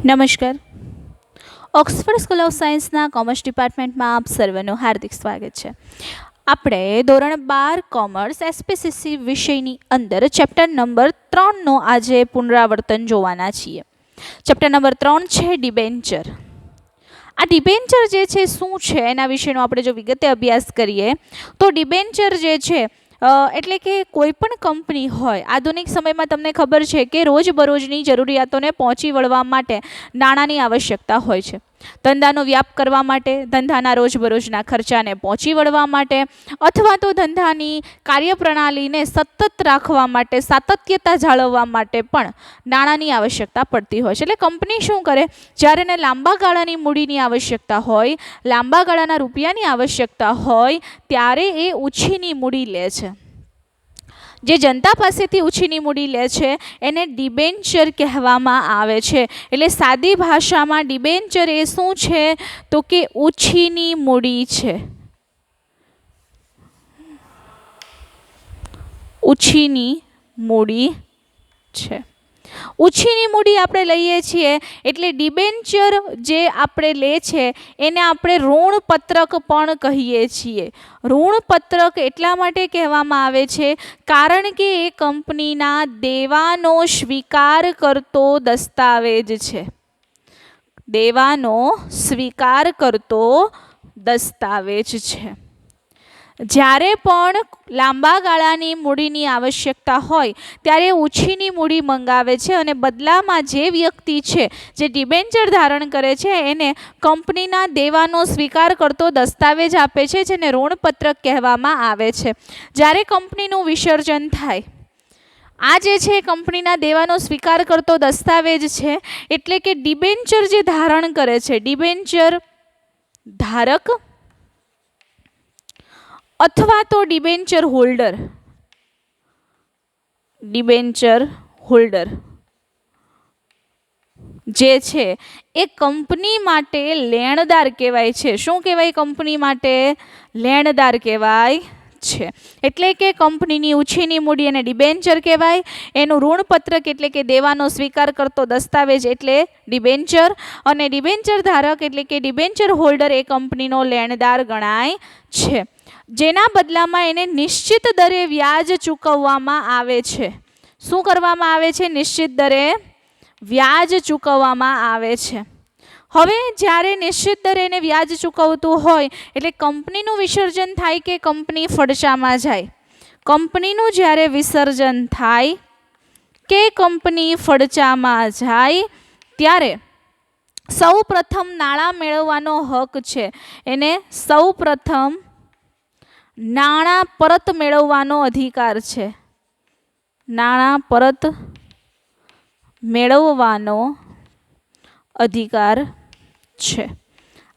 નમસ્કાર. Oxford school of સાયન્સના commerce ડિપાર્ટમેન્ટમાં આપ સર્વનું હાર્દિક સ્વાગત છે. આપણે ધોરણ 12 કોમર્સ એસપીસીસી વિષયની અંદર ચેપ્ટર નંબર 3નો આજે પુનરાવર્તન જોવાના છીએ. ચેપ્ટર નંબર 3 છે ડિબેન્ચર. આ ડિબેન્ચર જે છે શું છે એના વિશેનો આપણે જો વિગતે અભ્યાસ કરીએ તો ડિબેન્ચર જે છે એટલે કે કોઈ પણ કંપની હોય, આધુનિક સમયમાં તમને ખબર છે કે રોજબરોજની જરૂરિયાતોને પહોંચી વળવા માટે નાણાંની આવશ્યકતા હોય છે. ધંધાનો વ્યાપ કરવા માટે, ધંધાના રોજબરોજના ખર્ચાને પહોંચી વળવા માટે અથવા તો ધંધાની કાર્યપ્રણાલીને સતત રાખવા માટે, સાતત્યતા જાળવવા માટે પણ નાણાંની આવશ્યકતા પડતી હોય છે. એટલે કંપની શું કરે, જ્યારે એને લાંબા ગાળાની મૂડીની આવશ્યકતા હોય, લાંબા ગાળાના રૂપિયાની આવશ્યકતા હોય, ત્યારે એ ઓછીની મૂડી લે છે. જે જનતા પાસેથી ઓછીની મૂડી લે છે એને ડિબેન્ચર કહેવામાં આવે છે. એટલે સાદી ભાષામાં ડિબેન્ચર એ શું છે તો કે ઓછીની મૂડી છે. ઓછીની મૂડી છે. ઓછીની મૂડી આપણે લઈએ છીએ એટલે ડિબેન્ચર જે આપણે લે છે એને આપણે ઋણપત્રક પણ કહીએ છીએ. ઋણપત્રક એટલા માટે કહેવામાં આવે છે કારણ કે એ કંપનીના દેવાનો સ્વીકાર કરતો દસ્તાવેજ છે. દેવાનો સ્વીકાર કરતો દસ્તાવેજ છે. જ્યારે પણ લાંબા ગાળાની મૂડીની આવશ્યકતા હોય ત્યારે ઓછીની મૂડી મંગાવે છે અને બદલામાં જે વ્યક્તિ છે જે ડિબેન્ચર ધારણ કરે છે એને કંપનીના દેવાનો સ્વીકાર કરતો દસ્તાવેજ આપે છે, જેને ઋણપત્રક કહેવામાં આવે છે. જ્યારે કંપનીનું વિસર્જન થાય, આ જે છે કંપનીના દેવાનો સ્વીકાર કરતો દસ્તાવેજ છે. એટલે કે ડિબેન્ચર જે ધારણ કરે છે, ડિબેન્ચર ધારક અથવા તો ડિબેન્ચર હોલ્ડર, ડિબેન્ચર હોલ્ડર જે છે એ કંપની માટે લેણદાર કહેવાય છે. શું કહેવાય? કંપની માટે લેણદાર કહેવાય છે. એટલે કે કંપનીની ઓછીની મૂડી અને ડિબેન્ચર કહેવાય. એનું ઋણપત્રક એટલે કે દેવાનો સ્વીકાર કરતો દસ્તાવેજ એટલે ડિબેન્ચર, અને ડિબેન્ચર ધારક એટલે કે ડિબેન્ચર હોલ્ડર એ કંપનીનો લેણદાર ગણાય છે. જેના બદલામાં એને નિશ્ચિત દરે વ્યાજ ચૂકવવામાં આવે છે. શું કરવામાં આવે છે? નિશ્ચિત દરે વ્યાજ ચૂકવવામાં આવે છે. હવે જ્યારે નિશ્ચિત દરે એને વ્યાજ ચૂકવતું હોય એટલે કંપનીનું વિસર્જન થાય કે કંપની ફડચામાં જાય. કંપનીનું જ્યારે વિસર્જન થાય કે કંપની ફડચામાં જાય ત્યારે સૌ પ્રથમ નાણાં મેળવવાનો હક છે. એને સૌ પ્રથમ નાણાં પરત મેળવવાનો અધિકાર છે. નાણાં પરત મેળવવાનો અધિકાર છે.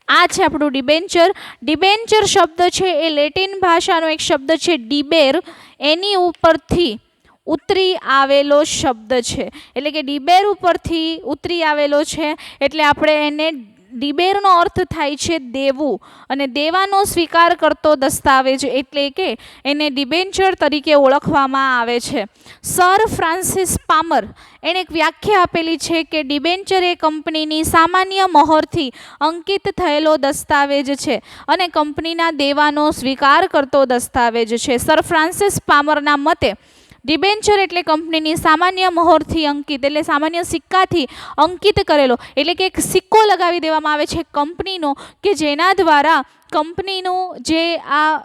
આ છે આપણું ડિબેન્ચર. ડિબેન્ચર શબ્દ છે એ લેટિન ભાષાનો એક શબ્દ છે ડિબેર, એની ઉપરથી ઉતરી આવેલો શબ્દ છે. એટલે કે ડિબેર ઉપરથી ઉતરી આવેલો છે એટલે આપણે એને ડિબેરનો અર્થ થાય છે દેવું, અને દેવાનો સ્વીકાર કરતો દસ્તાવેજ એટલે કે એને ડિબેન્ચર તરીકે ઓળખવામાં આવે છે. સર ફ્રાન્સિસ પામર એણે એક વ્યાખ્યા આપેલી છે કે ડિબેન્ચર એ કંપનીની સામાન્ય મહોરથી અંકિત થયેલો દસ્તાવેજ છે અને કંપનીના દેવાનો સ્વીકાર કરતો દસ્તાવેજ છે. સર ફ્રાન્સિસ પામરના મતે ડિબેન્ચર એટલે કંપનીની સામાન્ય મહોરથી અંકિત, એટલે સામાન્ય સિક્કાથી અંકિત કરેલો, એટલે કે એક સિક્કો લગાવી દેવામાં આવે છે કંપનીનો કે જેના દ્વારા કંપનીનું જે આ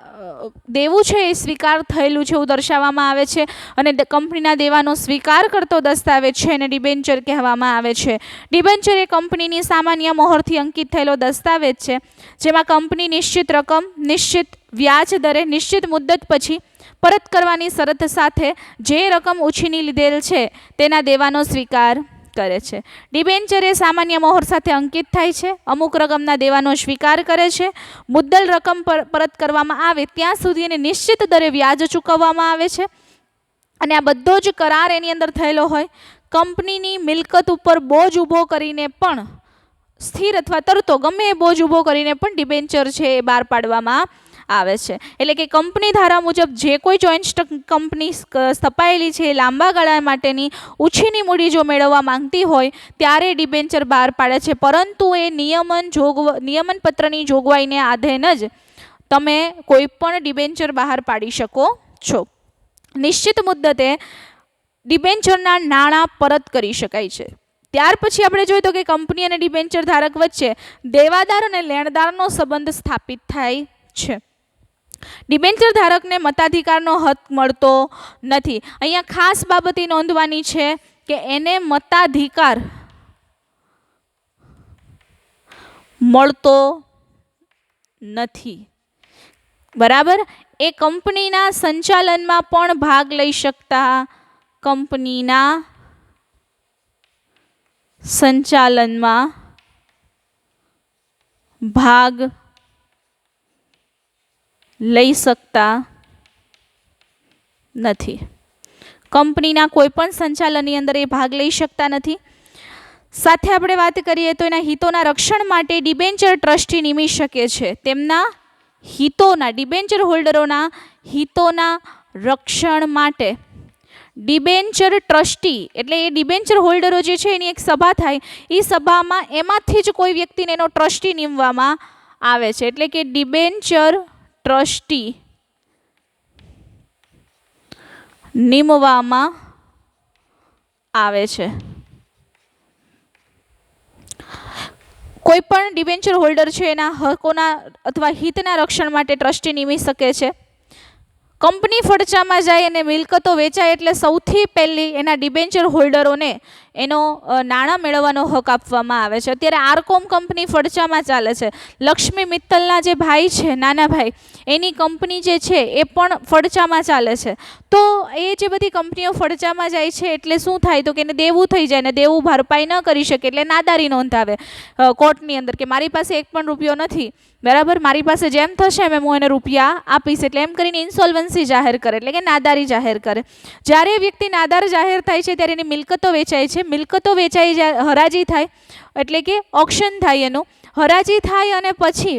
દેવું છે એ સ્વીકાર થયેલું છે એવું દર્શાવવામાં આવે છે. અને કંપનીના દેવાનો સ્વીકાર કરતો દસ્તાવેજ છે એને ડિબેન્ચર કહેવામાં આવે છે. ડિબેન્ચર એ કંપનીની સામાન્ય મહોરથી અંકિત થયેલો દસ્તાવેજ છે જેમાં કંપની નિશ્ચિત રકમ, નિશ્ચિત વ્યાજ દરે, નિશ્ચિત મુદ્દત પછી પરત કરવાની શરત સાથે જે રકમ ઉછીની લીધેલ છે તેના દેવાનો સ્વીકાર કરે છે. ડિબેન્ચર એ સામાન્ય મહોર સાથે અંકિત થાય છે, અમુક રકમના દેવાનો સ્વીકાર કરે છે, મુદ્દલ રકમ પરત કરવામાં આવે ત્યાં સુધી એને નિશ્ચિત દરે વ્યાજ ચૂકવવામાં આવે છે. અને આ બધો જ કરાર એની અંદર થયેલો હોય. કંપનીની મિલકત ઉપર બોજ ઊભો કરીને પણ, સ્થિર અથવા તરતો ગમે એ બોજ ઊભો કરીને પણ ડિબેન્ચર છે એ બહાર પાડવામાં આવે છે. એટલે કે કંપની ધારા મુજબ જે કોઈ જોઈન્ટ સ્ટોક કંપની સ્થપાયેલી છે એ લાંબા ગાળા માટેની ઉછીની મૂડી જો મેળવવા માંગતી હોય ત્યારે ડિબેન્ચર બહાર પાડે છે, પરંતુ એ નિયમન પત્રની જોગવાઈને આધીન જ તમે કોઈ પણ ડિબેન્ચર બહાર પાડી શકો છો. નિશ્ચિત મુદ્દતે ડિબેન્ચરના નાણાં પરત કરી શકાય છે. ત્યાર પછી આપણે જોઈએ તો કે કંપની અને ડિબેન્ચર ધારક વચ્ચે દેવાદાર અને લેણદારનો સંબંધ સ્થાપિત થાય છે. ડિબેન્ચર ધારકને મતાધિકારનો હક મળતો નથી. અહીંયા ખાસ બાબત એ નોંધવાની છે કે એને મતાધિકાર મળતો નથી. બરાબર. એ કંપનીના સંચાલનમાં પણ ભાગ લઈ શકતા, કંપનીના સંચાલનમાં ભાગ લઈ શકતા નથી. કંપનીના કોઈ પણ સંચાલનની અંદર એ ભાગ લઈ શકતા નથી. સાથે આપણે વાત કરીએ તો એના હિતોના રક્ષણ માટે ડિબેન્ચર ટ્રસ્ટી નિમી શકે છે. તેમના હિતોના, ડિબેન્ચર હોલ્ડરોના હિતોના રક્ષણ માટે ડિબેન્ચર ટ્રસ્ટી એટલે એ ડિબેન્ચર હોલ્ડરો જે છે એની એક સભા થાય, એ સભામાં એમાંથી જ કોઈ વ્યક્તિને એનો ટ્રસ્ટી નિમવામાં આવે છે. એટલે કે ડિબેન્ચર ટ્રસ્ટી નિમવામાં આવે છે. કોઈ પણ ડિબેન્ચર હોલ્ડર છે એના હકોના અથવા હિતના રક્ષણ માટે ટ્રસ્ટી નિમી શકે છે. કંપની ફડચામાં જાય અને મિલકતો વેચાય એટલે સૌથી પહેલી એના ડિબેન્ચર હોલ્ડરોને એનો નાણાં મેળવવાનો હક આપવામાં આવે છે. અત્યારે આરકોમ કંપની ફડચામાં ચાલે છે. લક્ષ્મી મિત્તલના જે ભાઈ છે, નાના ભાઈ, એની કંપની જે છે એ પણ ફડચામાં ચાલે છે. તો એ જે બધી કંપનીઓ ફડચામાં જાય છે એટલે શું થાય તો કે એને દેવું થઈ જાય ને દેવું ભરપાઈ ન કરી શકે એટલે નાદારી નોંધાવે કોર્ટની અંદર કે મારી પાસે એક પણ રૂપિયો નથી, બરાબર, મારી પાસે જેમ થશે એમ હું એને રૂપિયા આપીશ. એટલે એમ કરીને ઇન્સોલ્વન્સી જાહેર કરે એટલે કે નાદારી જાહેર કરે. જ્યારે વ્યક્તિ નાદાર જાહેર થાય છે ત્યારે એની મિલકતો વેચાય છે. મિલકતો વેચાઈ જાય, હરાજી થાય એટલે કે ઓક્શન થાય, એનું હરાજી થાય અને પછી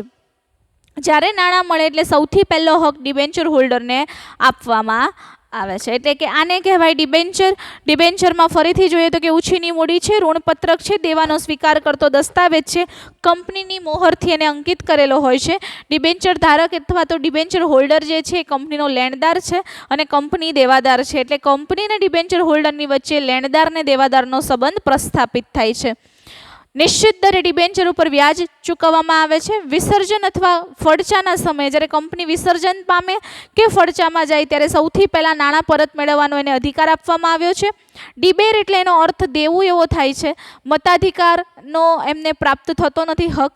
જ્યારે નાણાં મળે એટલે સૌથી પહેલો હક ડિબેન્ચર હોલ્ડરને આપવામાં આવે છે. એટલે કે આને કહેવાય ડિબેન્ચર. ડિબેન્ચરમાં ફરીથી જોઈએ તો કે ઉછીની મૂડી છે, ઋણપત્રક છે, દેવાનો સ્વીકાર કરતો દસ્તાવેજ છે, કંપનીની મોહરથી એને અંકિત કરેલો હોય છે. ડિબેન્ચર ધારક અથવા તો ડિબેન્ચર હોલ્ડર જે છે એ કંપનીનો લેણદાર છે અને કંપની દેવાદાર છે. એટલે કંપની અને ડિબેન્ચર હોલ્ડરની વચ્ચે લેણદાર અને દેવાદારનો સંબંધ પ્રસ્થાપિત થાય છે. નિશ્ચિત દરે ડિબેન્ચર ઉપર વ્યાજ ચૂકવવામાં આવે છે. વિસર્જન અથવા ફડચાના સમયે જ્યારે કંપની વિસર્જન પામે કે ફડચામાં જાય ત્યારે સૌથી પહેલાં નાણાં પરત મેળવવાનો એને અધિકાર આપવામાં આવ્યો છે. ડિબેર એટલે એનો અર્થ દેવું એવો થાય છે. મતાધિકારનો એમને પ્રાપ્ત થતો નથી હક,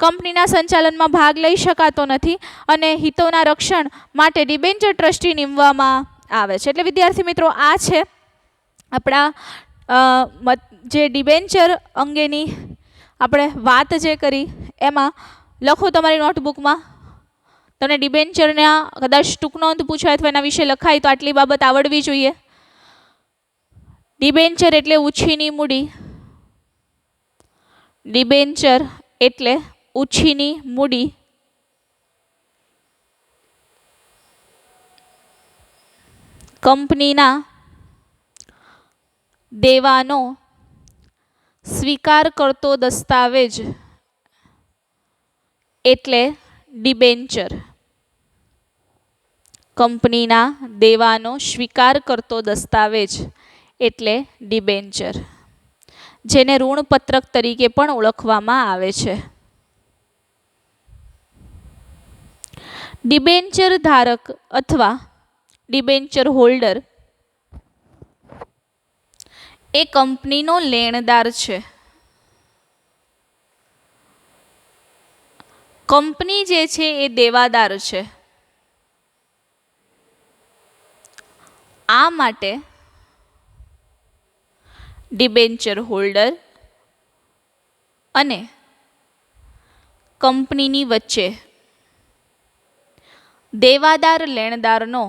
કંપનીના સંચાલનમાં ભાગ લઈ શકાતો નથી અને હિતોના રક્ષણ માટે ડિબેન્ચર ટ્રસ્ટી નિમવામાં આવે છે. એટલે વિદ્યાર્થી મિત્રો, આ છે આપણા જે ડિબેન્ચર અંગેની આપણે વાત જે કરી એમાં લખો તમારી નોટબુકમાં. તમને ડિબેન્ચરના કદાચ ટૂંક નોંધ પૂછાય અથવા એના વિશે લખાય તો આટલી બાબત આવડવી જોઈએ. ડિબેન્ચર એટલે ઉછીની મૂડી. ડિબેન્ચર એટલે ઉછીની મૂડી. કંપનીના દેવાનો સ્વીકાર કરતો દસ્તાવેજ એટલે ડિબેન્ચર. કંપનીના દેવાનો સ્વીકાર કરતો દસ્તાવેજ એટલે ડિબેન્ચર, જેને ઋણપત્રક તરીકે પણ ઓળખવામાં આવે છે. ડિબેન્ચર ધારક અથવા ડિબેન્ચર હોલ્ડર એ કંપનીનો લેણદાર છે. કંપની જે છે એ દેવાદાર છે. આ માટે ડિબેન્ચર હોલ્ડર અને કંપનીની વચ્ચે દેવાદાર લેણદારનો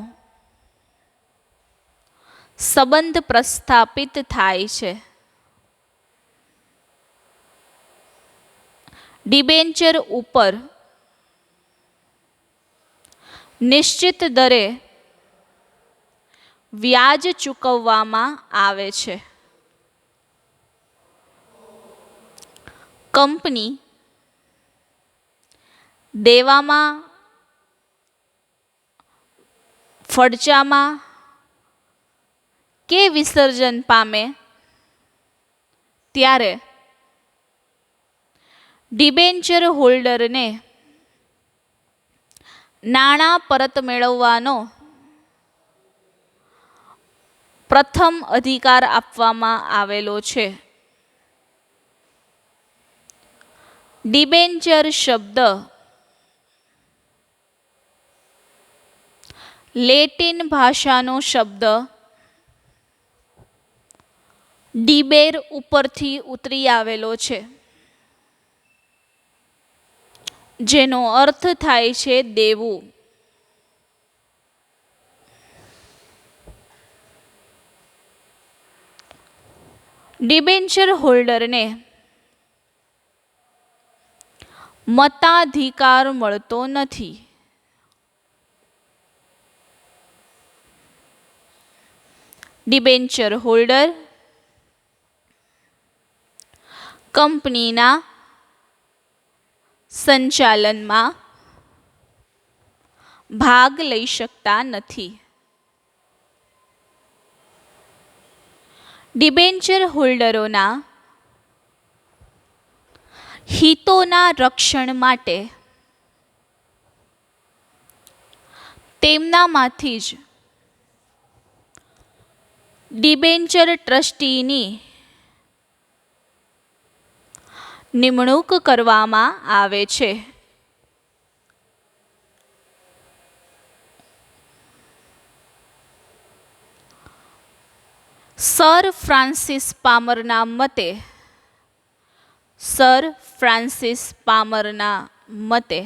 સંબંધ પ્રસ્થાપિત થાય છે. ડિબેન્ચર ઉપર નિશ્ચિત દરે વ્યાજ ચૂકવવામાં આવે છે. કંપની દેવામાં, ફડચામાં કે વિસર્જન પામે ત્યારે ડિબેન્ચર હોલ્ડરને નાણાં પરત મેળવવાનો પ્રથમ અધિકાર આપવામાં આવેલો છે. ડિબેન્ચર શબ્દ લેટિન ભાષાનો શબ્દ ડિબેર ઉપરથી ઉતરી આવેલો છે, જેનો અર્થ થાય છે દેવું. ડિબેન્ચર હોલ્ડરને મતાધિકાર મળતો નથી. ડિબેન્ચર હોલ્ડર કંપનીના સંચાલનમાં ભાગ લઈ શકતા નથી. ડિબેન્ચર હોલ્ડરોના હિતોના રક્ષણ માટે તેમનામાંથી જ ડિબેન્ચર ટ્રસ્ટીની નિમણૂક કરવામાં આવે છે. સર ફ્રાન્સિસ પામરના મતે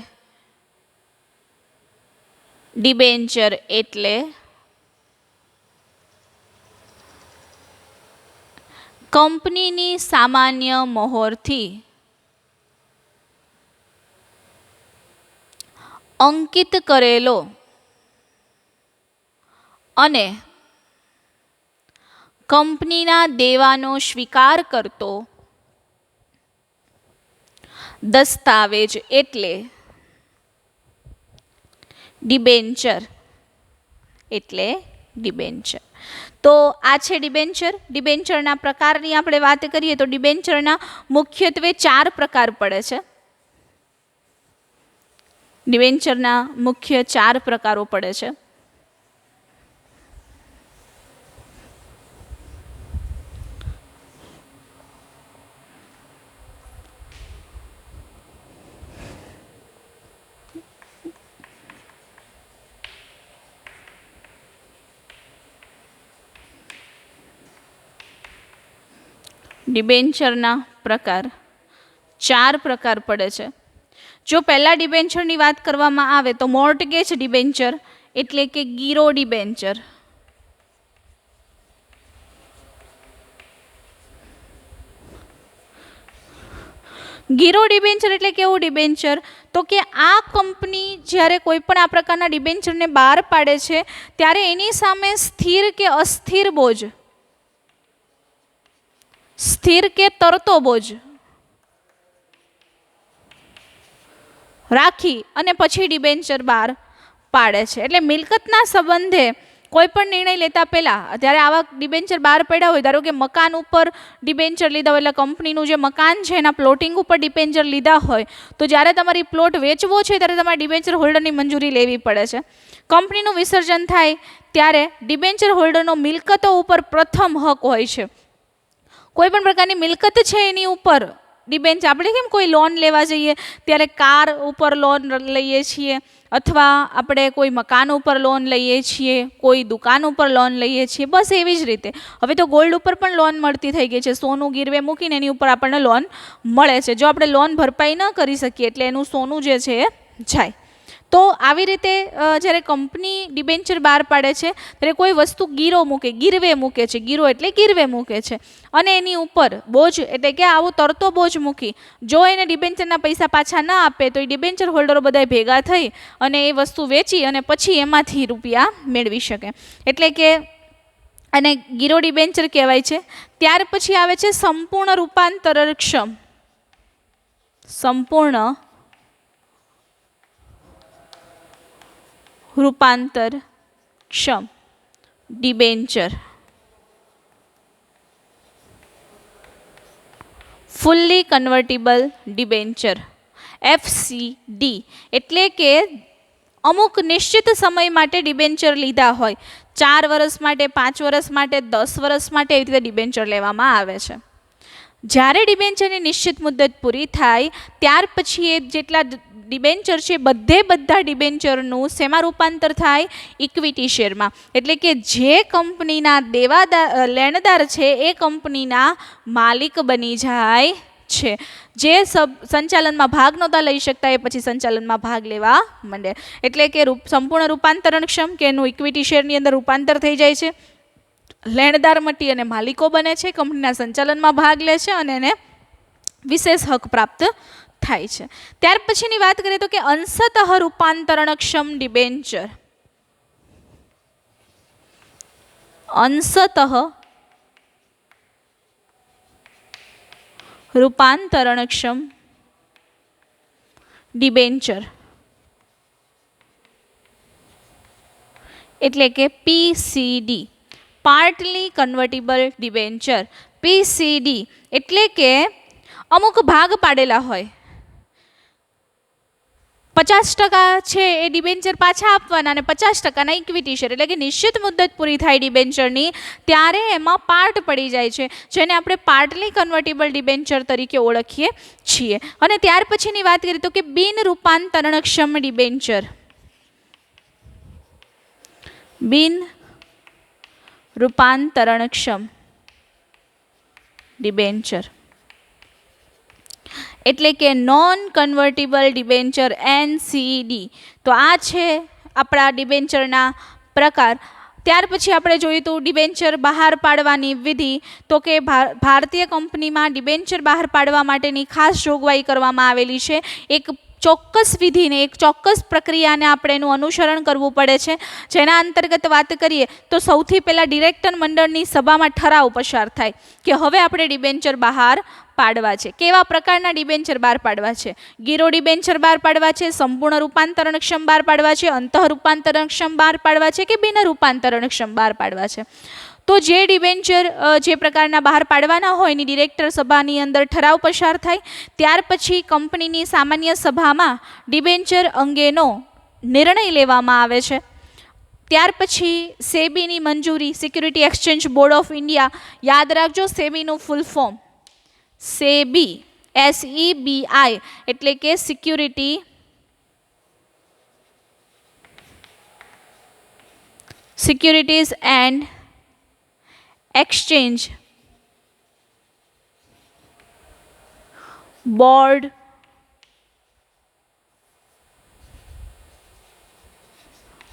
ડિબેન્ચર એટલે કંપનીની સામાન્ય મહોરથી અંકિત કરેલો અને કંપનીના દેવાનો સ્વીકાર કરતો દસ્તાવેજ એટલે ડિબેન્ચર. તો આ છે ડિબેન્ચર. ડિબેન્ચરના પ્રકારની આપણે વાત કરીએ તો ડિબેન્ચરના મુખ્યત્વે 4 પ્રકાર પડે છે. ડિબેન્ચરના મુખ્ય 4 પ્રકારો પડે છે. ડિબેન્ચરના પ્રકાર 4 પ્રકાર પડે છે. જો પહેલા ડિબેન્ચરની વાત કરવામાં આવે તો મોર્ટગેજ ડિબેન્ચર એટલે કે ગીરો ડિબેન્ચર. ગીરો ડિબેન્ચર એટલે કેવું ડિબેન્ચર? તો કે આ કંપની જ્યારે કોઈ પણ આ પ્રકારના ડિબેન્ચરને બહાર પાડે છે ત્યારે એની સામે સ્થિર કે અસ્થિર બોજ, સ્થિર કે તરતો બોજ રાખી અને પછી ડિબેન્ચર બહાર પાડે છે. એટલે મિલકતના સંબંધે કોઈ પણ નિર્ણય લેતા પહેલા જ્યારે આવા ડિબેન્ચર બહાર પડ્યા હોય, ધારો કે મકાન ઉપર ડિબેન્ચર લીધા હોય, એટલે કંપનીનું જે મકાન છે એના પ્લોટિંગ ઉપર ડિબેન્ચર લીધા હોય, તો જ્યારે તમારી પ્લોટ વેચવો છે ત્યારે તમારે ડિબેન્ચર હોલ્ડરની મંજૂરી લેવી પડે છે. કંપનીનું વિસર્જન થાય ત્યારે ડિબેન્ચર હોલ્ડરનો મિલકતો ઉપર પ્રથમ હક હોય છે. કોઈ પણ પ્રકારની મિલકત છે એની ઉપર ડિબેન્ચર, આપણે કેમ કોઈ લોન લેવા જઈએ ત્યારે કાર ઉપર લોન લઈએ છીએ, અથવા આપણે કોઈ મકાન ઉપર લોન લઈએ છીએ, કોઈ દુકાન ઉપર લોન લઈએ છીએ, બસ એવી જ રીતે હવે તો ગોલ્ડ ઉપર પણ લોન મળતી થઈ ગઈ છે. સોનું ગીરવે મૂકીને એની ઉપર આપણને લોન મળે છે. જો આપણે લોન ભરપાઈ ન કરી શકીએ એટલે એનું સોનું જે છે એ જાય. તો આવી રીતે જ્યારે કંપની ડિબેન્ચર બહાર પાડે છે ત્યારે કોઈ વસ્તુ ગીરવે મૂકે છે, ગીરો એટલે ગીરવે મૂકે છે, અને એની ઉપર બોજ એટલે કે આવો તરતો બોજ મૂકી જો એને ડિબેન્ચરના પૈસા પાછા ન આપે તો એ ડિબેન્ચર હોલ્ડરો બધા ભેગા થઈ અને એ વસ્તુ વેચી અને પછી એમાંથી રૂપિયા મેળવી શકે, એટલે કે અને ગીરો ડિબેન્ચર કહેવાય છે. ત્યાર પછી આવે છે સંપૂર્ણ રૂપાંતરક્ષમ, સંપૂર્ણ રૂપાંતરક્ષમ ડિબેન્ચર, ફુલ્લી કન્વર્ટિબલ ડિબેન્ચર FCD, એટલે કે અમુક નિશ્ચિત સમય માટે ડિબેન્ચર લીધા હોય, 4 વર્ષ માટે, 5 વર્ષ માટે, 10 વર્ષ માટે, એવી રીતે ડિબેન્ચર લેવામાં આવે છે. જ્યારે ડિબેન્ચરની નિશ્ચિત મુદત પૂરી થાય ત્યાર પછી એ જેટલા ડિબેન્ચર છે બધા ડિબેન્ચરનું શેમાં રૂપાંતર થાય? ઇક્વિટી શેરમાં, એટલે કે જે કંપનીના લેણદાર છે એ કંપનીના માલિક બની જાય છે. જે સંચાલનમાં ભાગ નહોતા લઈ શકતા એ પછી સંચાલનમાં ભાગ લેવા માંડે, એટલે કે સંપૂર્ણ રૂપાંતરક્ષમ કે એનું ઇક્વિટી શેરની અંદર રૂપાંતર થઈ જાય છે, લેણદાર મટી અને માલિકો બને છે, કંપનીના સંચાલનમાં ભાગ લે છે અને એને વિશેષ હક પ્રાપ્ત થાય છે. ત્યાર પછીની વાત કરીએ તો કે અંશતઃ રૂપાંતરણક્ષમ ડિબેન્ચર, અંશતઃ રૂપાંતરણક્ષમ ડિબેન્ચર એટલે કે PCD, પાર્ટલી કન્વર્ટિબલ ડિબેન્ચર. PCD એટલે કે અમુક ભાગ પાડેલા હોય, 50% છે એ ડિબેન્ચર પાછા આપવાના અને 50%ના ઇક્વિટી શેર, એટલે કે નિશ્ચિત મુદત પૂરી થાય ડિબેન્ચરની ત્યારે એમાં પાર્ટ પડી જાય છે, જેને આપણે પાર્ટલી કન્વર્ટિબલ ડિબેન્ચર તરીકે ઓળખીએ છીએ. અને ત્યાર પછીની વાત કરીએ તો કે બિન રૂપાંતરણક્ષમ ડિબેન્ચર, બિન રૂપાંતરણક્ષમ ડિબેન્ચર એટલે કે નોન કન્વર્ટિબલ ડિબેન્ચર NCD. તો આ છે આપણા ડિબેન્ચરના પ્રકાર. ત્યાર પછી આપણે જોયું તો ડિબેન્ચર બહાર પાડવાની વિધિ, તો કે ભારતીય કંપનીમાં ડિબેન્ચર બહાર પાડવા માટેની ખાસ જોગવાઈ કરવામાં આવેલી છે. એક ચોક્કસ વિધિને, એક ચોક્કસ પ્રક્રિયાને આપણે એનું અનુસરણ કરવું પડે છે, જેના અંતર્ગત વાત કરીએ તો સૌથી પહેલાં ડિરેક્ટર મંડળની સભામાં ઠરાવ પસાર થાય કે હવે આપણે ડિબેન્ચર બહાર પાડવા છે. કેવા પ્રકારના ડિબેન્ચર બહાર પાડવા છે? ગીરો ડિબેન્ચર બહાર પાડવા છે, સંપૂર્ણ રૂપાંતરણક્ષમ બહાર પાડવા છે, અંતઃ રૂપાંતરણક્ષમ બહાર પાડવા છે કે બિન રૂપાંતરણક્ષમ બહાર પાડવા છે. તો જે ડિબેન્ચર જે પ્રકારના બહાર પાડવાના હોય એની ડિરેક્ટર સભાની અંદર ઠરાવ પસાર થાય. ત્યાર પછી કંપનીની સામાન્ય સભામાં ડિબેન્ચર અંગેનો નિર્ણય લેવામાં આવે છે. ત્યાર પછી સેબીની મંજૂરી, security exchange board of India, યાદ રાખજો સેબીનું ફૂલ ફોર્મ સેબી, SEBI એટલે કે securities and exchange board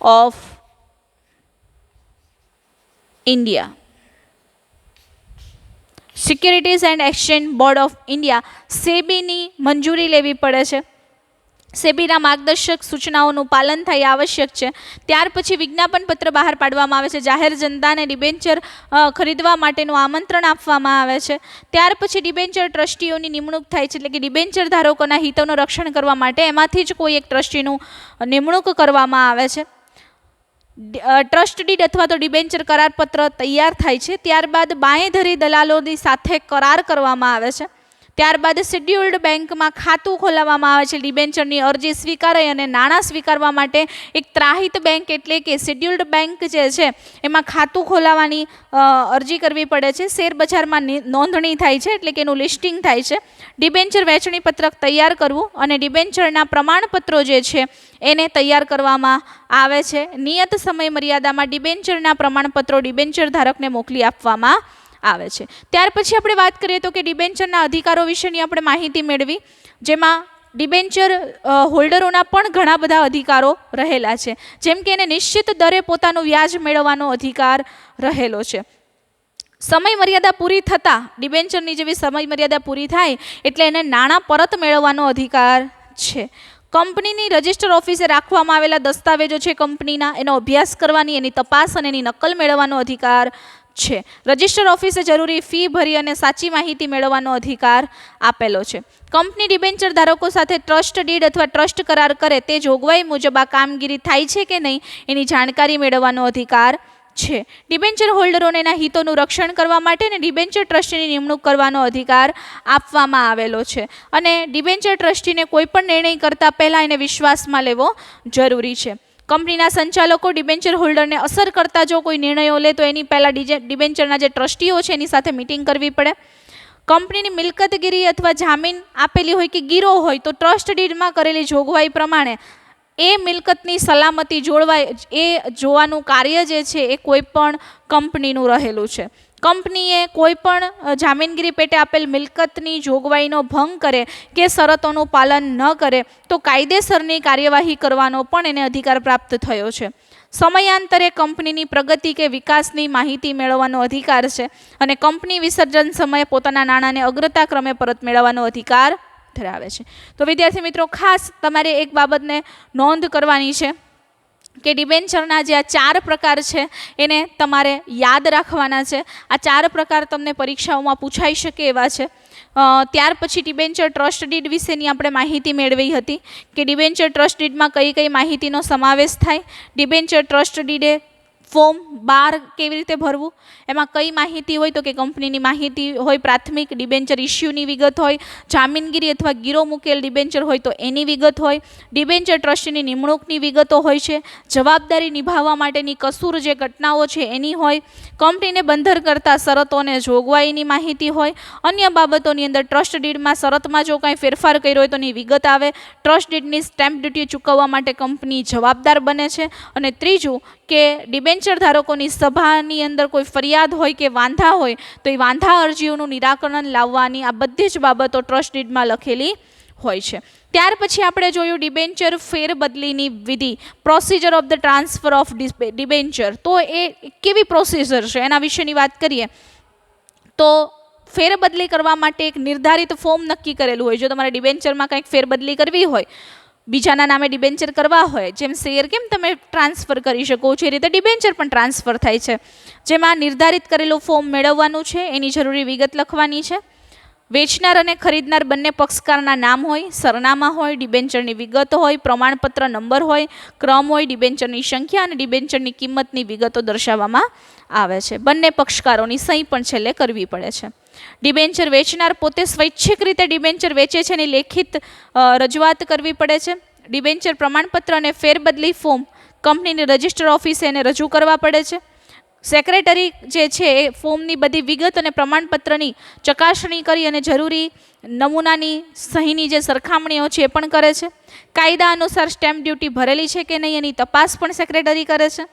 of India. Securities and exchange board of India, સેબીની મંજૂરી લેવી પડે છે. સેબીના માર્ગદર્શક સૂચનાઓનું પાલન થાય આવશ્યક છે. ત્યાર પછી વિજ્ઞાપન પત્ર બહાર પાડવામાં આવે છે, જાહેર જનતાને ડિબેન્ચર ખરીદવા માટેનું આમંત્રણ આપવામાં આવે છે. ત્યાર પછી ડિબેન્ચર ટ્રસ્ટીઓની નિમણૂક થાય છે, એટલે કે ડિબેન્ચર ધારકોના હિતોનું રક્ષણ કરવા માટે એમાંથી જ કોઈ એક ટ્રસ્ટીનું નિમણૂક કરવામાં આવે છે. ટ્રસ્ટ ડીડ અથવા તો ડિબેન્ચર કરાર પત્ર તૈયાર થાય છે. ત્યારબાદ બાંયધરી દલાલોની સાથે કરાર કરવામાં આવે છે. ત્યારબાદ શેડ્યુલ્ડ બેંકમાં ખાતું ખોલાવવામાં આવે છે. ડિબેન્ચરની અરજી સ્વીકારાય અને નાણાં સ્વીકારવા માટે એક ત્રાહિત બેંક એટલે કે શેડ્યુલ્ડ બેંક જે છે એમાં ખાતું ખોલાવવાની અરજી કરવી પડે છે. શેર બજારમાં નોંધણી થાય છે, એટલે કે એનું લિસ્ટિંગ થાય છે. ડિબેન્ચર વહેંચણી પત્રક તૈયાર કરવું અને ડિબેન્ચરના પ્રમાણપત્રો જે છે એને તૈયાર કરવામાં આવે છે. નિયત સમય મર્યાદામાં ડિબેન્ચરના પ્રમાણપત્રો ડિબેન્ચર ધારકને મોકલી આપવામાં આવે છે. ત્યાર પછી આપણે વાત કરીએ તો કે ડિબેન્ચરના અધિકારો વિશેની આપણે માહિતી મેળવી, જેમાં ડિબેન્ચર હોલ્ડરોના પણ ઘણા બધા અધિકારો રહેલા છે, જેમ કે એને નિશ્ચિત દરે પોતાનું વ્યાજ મેળવવાનો અધિકાર રહેલો છે. સમય મર્યાદા પૂરી થતાં ડિબેન્ચરની જેવી સમય મર્યાદા પૂરી થાય એટલે એને નાણાં પરત મેળવવાનો અધિકાર છે. કંપનીની રજિસ્ટર ઓફિસે રાખવામાં આવેલા દસ્તાવેજો છે કંપનીના, એનો અભ્યાસ કરવાની, એની તપાસ અને એની નકલ મેળવવાનો અધિકાર છે. રજિસ્ટર ઓફિસે જરૂરી ફી ભરી અને સાચી માહિતી મેળવવાનો અધિકાર આપેલો છે. કંપની ડિબેન્ચર ધારકો સાથે ટ્રસ્ટ ડીડ અથવા ટ્રસ્ટ કરાર કરે તે જોગવાઈ મુજબ આ કામગીરી થાય છે કે નહીં એની જાણકારી મેળવવાનો અધિકાર છે. ડિબેન્ચર હોલ્ડરોને એના હિતોનું રક્ષણ કરવા માટે અને ડિબેન્ચર ટ્રસ્ટીની નિમણૂક કરવાનો અધિકાર આપવામાં આવેલો છે. અને ડિબેન્ચર ટ્રસ્ટીને કોઈ પણ નિર્ણય કરતા પહેલાં એને વિશ્વાસમાં લેવો જરૂરી છે. કંપનીના સંચાલકો ડિબેન્ચર હોલ્ડરને અસર કરતા જો કોઈ નિર્ણયો લે તો એની પહેલાં ડિબેન્ચરના જે ટ્રસ્ટીઓ છે એની સાથે મિટિંગ કરવી પડે. કંપનીની મિલકતગીરી અથવા જામીન આપેલી હોય કે ગીરો હોય તો ટ્રસ્ટ ડીડમાં કરેલી જોગવાઈ પ્રમાણે એ મિલકતની સલામતી એ જોવાનું કાર્ય જે છે એ કોઈ પણ કંપનીનું રહેલું છે. કંપનીએ કોઈ પણ જામીનગીરી પેટે આપેલ મિલકતની જોગવાઈનો ભંગ કરે કે શરતોનું પાલન ન કરે તો કાયદેસરની કાર્યવાહી કરવાનો પણ એને અધિકાર પ્રાપ્ત થયો છે. સમયાંતરે કંપનીની પ્રગતિ કે વિકાસની માહિતી મેળવવાનો અધિકાર છે અને કંપની વિસર્જન સમયે પોતાના નાણાંને અગ્રતા ક્રમે પરત મેળવવાનો અધિકાર ધરાવે છે. તો વિદ્યાર્થી મિત્રો, ખાસ તમારે એક બાબતને નોંધ કરવાની છે કે ડિબેન્ચરના જે આ 4 પ્રકાર છે એને તમારે યાદ રાખવાના છે. આ 4 પ્રકાર તમને પરીક્ષાઓમાં પૂછાઈ શકે એવા છે. ત્યાર પછી ડિબેન્ચર ટ્રસ્ટ ડીડ વિશેની આપણે માહિતી મેળવી હતી કે ડિબેન્ચર ટ્રસ્ટ ડીડમાં કઈ કઈ માહિતીનો સમાવેશ થાય, ડિબેન્ચર ટ્રસ્ટ ડીડે ફોર્મ 12 કેવી રીતે ભરવું, એમાં કઈ માહિતી હોય તો કે કંપનીની માહિતી હોય, પ્રાથમિક ડિબેન્ચર ઇસ્યુની વિગત હોય, જામીનગીરી અથવા ગીરો મૂકેલ ડિબેન્ચર હોય તો એની વિગત હોય, ડિબેન્ચર ટ્રસ્ટીની નિમણૂકની વિગતો હોય છે, જવાબદારી નિભાવવા માટેની કસૂર જે ઘટનાઓ છે એની હોય, કંપનીને બંધન કરતા શરતો અને જોગવાઈની માહિતી હોય, અન્ય બાબતોની અંદર ટ્રસ્ટ ડીડમાં શરતમાં જો કાંઈ ફેરફાર કર્યો હોય તો એની વિગત આવે, ટ્રસ્ટ ડીડની સ્ટેમ્પ ડ્યુટી ચૂકવવા માટે કંપની જવાબદાર બને છે. અને ત્રીજું કે ડિબેન્ચર ધારકોની સભાની અંદર કોઈ ફરિયાદ હોય કે વાંધા હોય તો એ વાંધા અરજીઓનું નિરાકરણ લાવવાની આ બધી જ બાબતો ટ્રસ્ટ ડીડમાં લખેલી હોય છે. ત્યાર પછી આપણે જોયું ડિબેન્ચર ફેરબદલીની વિધિ, procedure of the transfer of debenture. તો એ કેવી પ્રોસિજર છે એના વિશેની વાત કરીએ તો ફેરબદલી કરવા માટે એક નિર્ધારિત ફોર્મ નક્કી કરેલું હોય. જો તમારે ડિબેન્ચરમાં કંઈક ફેરબદલી કરવી હોય, બીજાના નામે ડિબેન્ચર કરવા હોય, જેમ શેર કેમ તમે ટ્રાન્સફર કરી શકો છો એ રીતે ડિબેન્ચર પણ ટ્રાન્સફર થાય છે, જેમાં નિર્ધારિત કરેલું ફોર્મ મેળવવાનું છે, એની જરૂરી વિગત લખવાની છે. વેચનાર અને ખરીદનાર બંને પક્ષકારના નામ હોય, સરનામા હોય, ડિબેન્ચરની વિગત હોય, પ્રમાણપત્ર નંબર હોય, ક્રમ હોય, ડિબેન્ચરની સંખ્યા અને ડિબેન્ચરની કિંમતની વિગતો દર્શાવવામાં આવે છે. બંને પક્ષકારોની સહી પણ છેલ્લે કરવી પડે છે. ડિબેન્ચર વેચનાર પોતે સ્વૈચ્છિક રીતે ડિબેન્ચર વેચે છે એની લેખિત રજૂઆત કરવી પડે છે. ડિબેન્ચર પ્રમાણપત્ર અને ફેરબદલી ફોર્મ કંપનીની રજિસ્ટર ઓફિસે એને રજૂ કરવા પડે છે. સેક્રેટરી જે છે એ ફોર્મની બધી વિગત અને પ્રમાણપત્રની ચકાસણી કરી અને જરૂરી નમૂનાની સહીની જે સરખામણીઓ છે એ પણ કરે છે. કાયદા અનુસાર સ્ટેમ્પ ડ્યુટી ભરેલી છે કે નહીં એની તપાસ પણ સેક્રેટરી કરે છે.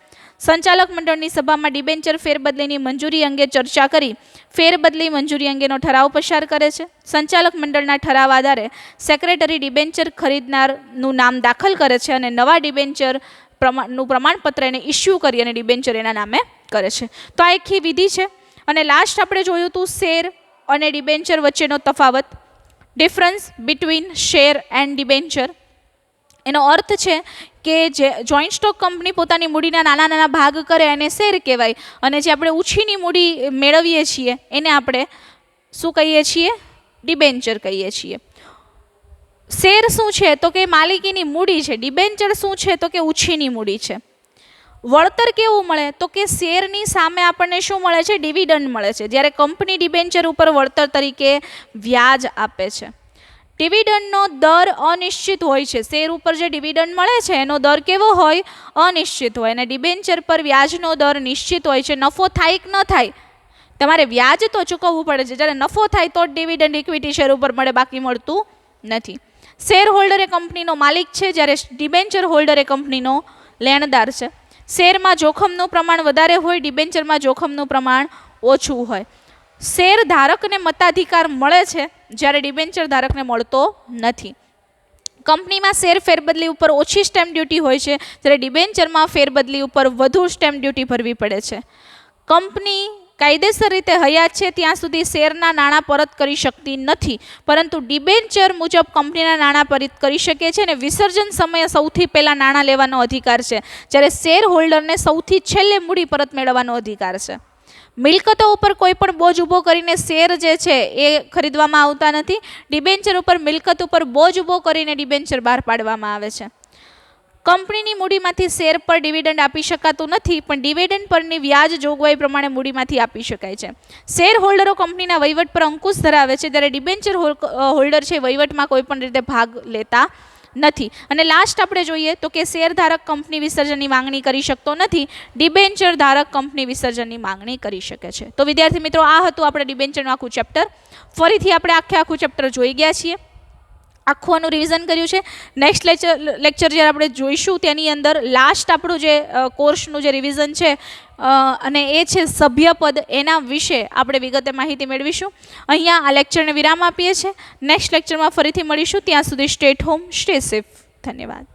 સંચાલક મંડળની સભામાં ડિબેન્ચર ફેરબદલીની મંજૂરી અંગે ચર્ચા કરી ફેરબદલી મંજૂરી અંગેનો ઠરાવ પસાર કરે છે. સંચાલક મંડળના ઠરાવ આધારે સેક્રેટરી ડિબેન્ચર ખરીદનારનું નામ દાખલ કરે છે અને નવા ડિબેન્ચર નું પ્રમાણપત્ર એને ઇસ્યુ કરી અને ડિબેન્ચર એના નામે કરે છે. તો આ એક વિધિ છે. અને લાસ્ટ આપણે જોયું હતું શેર અને ડિબેન્ચર વચ્ચેનો તફાવત, difference between share and debenture. એનો અર્થ છે કે જે જોઈન્ટ સ્ટોક કંપની પોતાની મૂડીના નાના નાના ભાગ કરે એને શેર કહેવાય, અને જે આપણે ઉછીની મૂડી મેળવીએ છીએ એને આપણે શું કહીએ છીએ? ડિબેન્ચર કહીએ છીએ. શેર શું છે તો કે માલિકીની મૂડી છે, ડિબેન્ચર શું છે તો કે ઉછીની મૂડી છે. વળતર કેવું મળે તો કે શેરની સામે આપણને શું મળે છે? ડિવિડન્ડ મળે છે, જ્યારે કંપની ડિબેન્ચર ઉપર વળતર તરીકે વ્યાજ આપે છે. ડિવિડન્ડનો દર અનિશ્ચિત હોય છે. શેર ઉપર જે ડિવિડન્ડ મળે છે એનો દર કેવો હોય? અનિશ્ચિત હોય. અને ડિબેન્ચર પર વ્યાજનો દર નિશ્ચિત હોય છે. નફો થાય કે ન થાય તમારે વ્યાજ તો ચૂકવવું પડે છે, જ્યારે નફો થાય તો જ ડિવિડન્ડ ઇક્વિટી શેર ઉપર મળે, બાકી મળતું નથી. શેર હોલ્ડર એ કંપનીનો માલિક છે, જ્યારે ડિબેન્ચર હોલ્ડર એ કંપનીનો લેણદાર છે. શેરમાં જોખમનું પ્રમાણ વધારે હોય, ડિબેન્ચરમાં જોખમનું પ્રમાણ ઓછું હોય. શેર ધારકને મતાધિકાર મળે છે, જ્યારે ડિબેન્ચર ધારકને મળતો નથી. કંપનીમાં શેર ફેરબદલી ઉપર ઓછી સ્ટેમ્પ ડ્યુટી હોય છે, જ્યારે ડિબેન્ચરમાં ફેરબદલી ઉપર વધુ સ્ટેમ્પ ડ્યુટી ભરવી પડે છે. કંપની કાયદેસર રીતે હયાત છે ત્યાં સુધી શેરના નાણાં પરત કરી શકતી નથી, પરંતુ ડિબેન્ચર મુજબ કંપનીના નાણાં પરત કરી શકે છે અને વિસર્જન સમયે સૌથી પહેલાં નાણાં લેવાનો અધિકાર છે, જ્યારે શેર હોલ્ડરને સૌથી છેલ્લે મૂડી પરત મેળવવાનો અધિકાર છે. મિલકતો ઉપર કોઈ પણ બોજ ઊભો કરીને શેર જે છે એ ખરીદવામાં આવતા નથી. ડિબેન્ચર ઉપર મિલકત ઉપર બોજ ઊભો કરીને ડિબેન્ચર બહાર પાડવામાં આવે છે. કંપનીની મૂડીમાંથી શેર પર ડિવિડન્ડ આપી શકાતું નથી, પણ ડિવિડન્ડ પરની વ્યાજ જોગવાઈ પ્રમાણે મૂડીમાંથી આપી શકાય છે. શેર હોલ્ડરો કંપનીના વહીવટ પર અંકુશ ધરાવે છે, જ્યારે ડિબેન્ચર હોલ્ડર છે વહીવટમાં કોઈ પણ રીતે ભાગ લેતા નથી. અને લાસ્ટ આપણે જોઈએ તો કે શેર ધારક કંપની વિસર્જનની માંગણી કરી શકતો નથી, ડિબેન્ચર ધારક કંપની વિસર્જનની માંગણી કરી શકે છે. તો વિદ્યાર્થી મિત્રો, આ હતું આપણે ડિબેન્ચરનું આખું ચેપ્ટર. ફરીથી આપણે આખું ચેપ્ટર જોઈ ગયા છીએ, આખું આનું રિવિઝન કર્યું છે. નેક્સ્ટ લેક્ચર જ્યારે આપણે જોઈશું તેની અંદર લાસ્ટ આપણું જે કોર્સનું જે રિવિઝન છે અને એ છે સભ્યપદ, એના વિશે આપણે વિગતે માહિતી મેળવીશું. અહીંયા આ લેક્ચરને વિરામ આપીએ છીએ. નેક્સ્ટ લેક્ચરમાં ફરીથી મળીશું. ત્યાં સુધી stay at home, stay safe. ધન્યવાદ.